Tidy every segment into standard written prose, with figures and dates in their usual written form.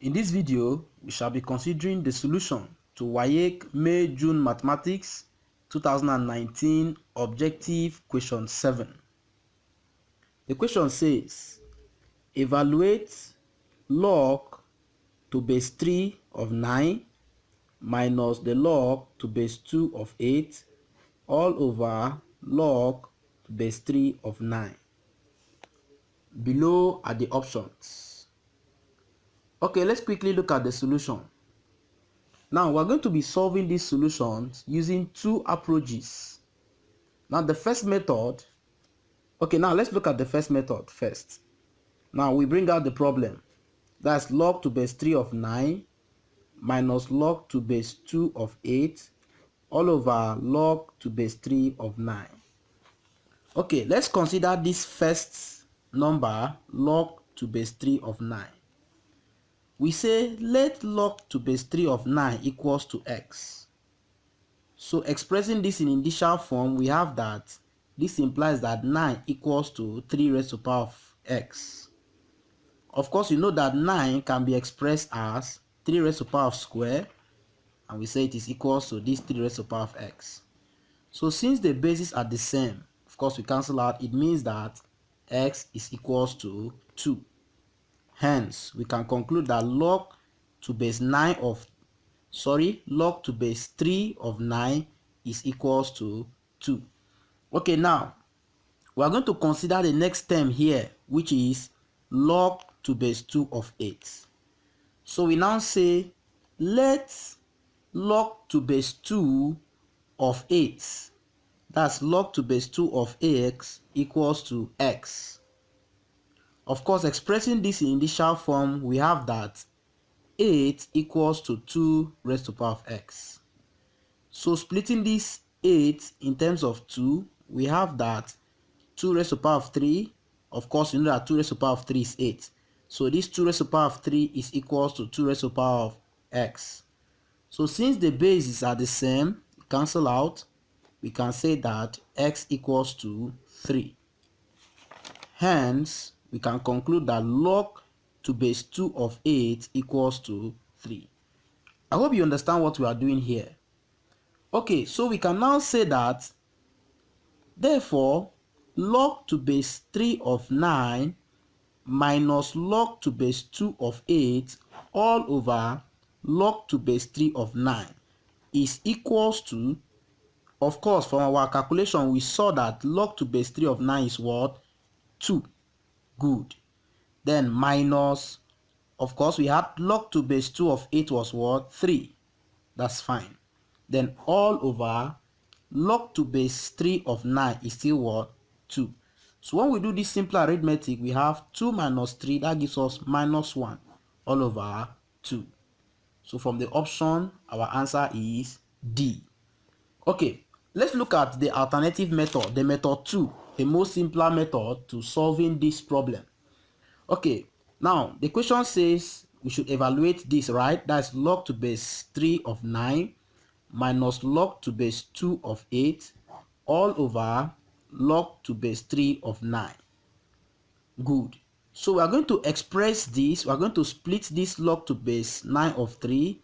In this video, we shall be considering the solution to WAEC May-June Mathematics 2019 Objective Question 7. The question says, evaluate log to base 3 of 9 minus the log to base 2 of 8 all over log to base 3 of 9. Below are the options. Okay, let's quickly look at the solution. Now, we're going to be solving these solutions using two approaches. Now, the first method, now let's look at the first method first. Now, we bring out the problem. That's log to base 3 of 9 minus log to base 2 of 8 all over log to base 3 of 9. Okay, let's consider this first number, log to base 3 of 9. We say let log to base 3 of 9 equals to x. So expressing this in initial form, we have that this implies that 9 equals to 3 raised to the power of x. Of course, you know that 9 can be expressed as 3 raised to the power of square, and we say it is equals to this 3 raised to the power of x. So since the bases are the same, of course we cancel out, it means that x is equals to 2. Hence, we can conclude that log to base 3 of 9 is equals to 2. Okay, now we are going to consider the next term here, which is log to base 2 of 8. So we now say let log to base 2 of 8, that's log to base 2 of x, equals to x. Of course, expressing this in initial form, we have that 8 equals to 2 raised to the power of x. So splitting this 8 in terms of 2, we have that 2 raised to the power of 3. Of course, you know that 2 raised to the power of 3 is 8. So this 2 raised to the power of 3 is equals to 2 raised to the power of x. So since the bases are the same, cancel out, we can say that x equals to 3. Hence, we can conclude that log to base 2 of 8 equals to 3. I hope you understand what we are doing here. Okay, so we can now say that, therefore, log to base 3 of 9 minus log to base 2 of 8 all over log to base 3 of 9 is equals to, of course, from our calculation, we saw that log to base 3 of 9 is what? 2. Good. Then minus, of course, we had log to base 2 of 8 was what? 3. That's fine. Then all over log to base 3 of 9 is still what? 2. So when we do this simple arithmetic, we have 2 minus 3, that gives us minus 1 all over 2. So from the option, our answer is D. Okay, let's look at the alternative method, the method 2, a more simpler method to solving this problem. Okay, now the question says we should evaluate this, right? That's log to base 3 of 9 minus log to base 2 of 8 all over log to base 3 of 9. Good. So we are going to express this, we are going to split this log to base 9 of 3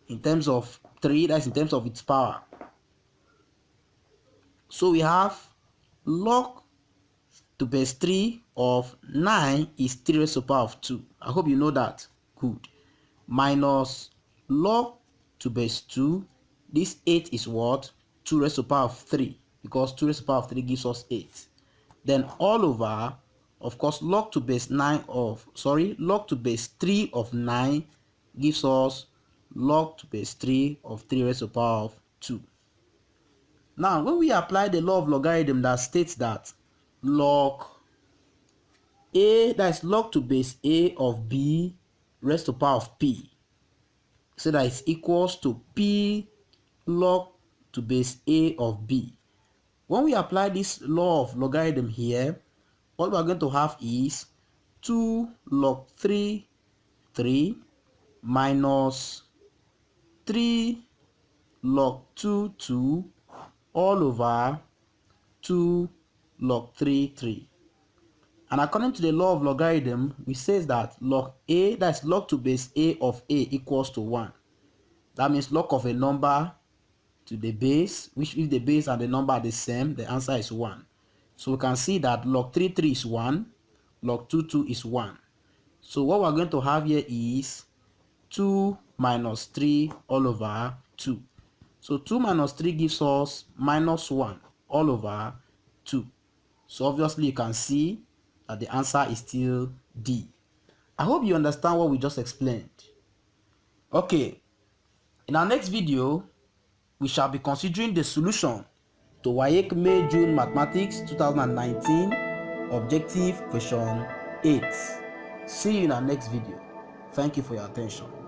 in terms of 3, that's in terms of its power. So we have log to base 3 of 9 is 3 raised to the power of 2. I hope you know that. Good. Minus log to base 2. This 8 is what? 2 raised to the power of 3. Because 2 raised to the power of 3 gives us 8. Then all over, of course, log to base 3 of 9 gives us log to base 3 of 3 raised to the power of 2. Now, when we apply the law of logarithm that states that log a, that is log to base a of b raised to the power of p, so that it's equals to p log to base a of b. When we apply this law of logarithm here, what we are going to have is 2 log 3 minus 3 log 2 all over 2 log 3. And according to the law of logarithm, we say that log a, that's log to base a of a equals to 1. That means log of a number to the base, which if the base and the number are the same, the answer is 1. So we can see that log 3 is 1, log 2 is 1. So what we're going to have here is 2 minus 3 all over 2. So 2 minus 3 gives us minus 1 all over 2. So obviously you can see that the answer is still D. I hope you understand what we just explained. Okay, in our next video, we shall be considering the solution to WAEC May June Mathematics 2019 Objective Question 8. See you in our next video. Thank you for your attention.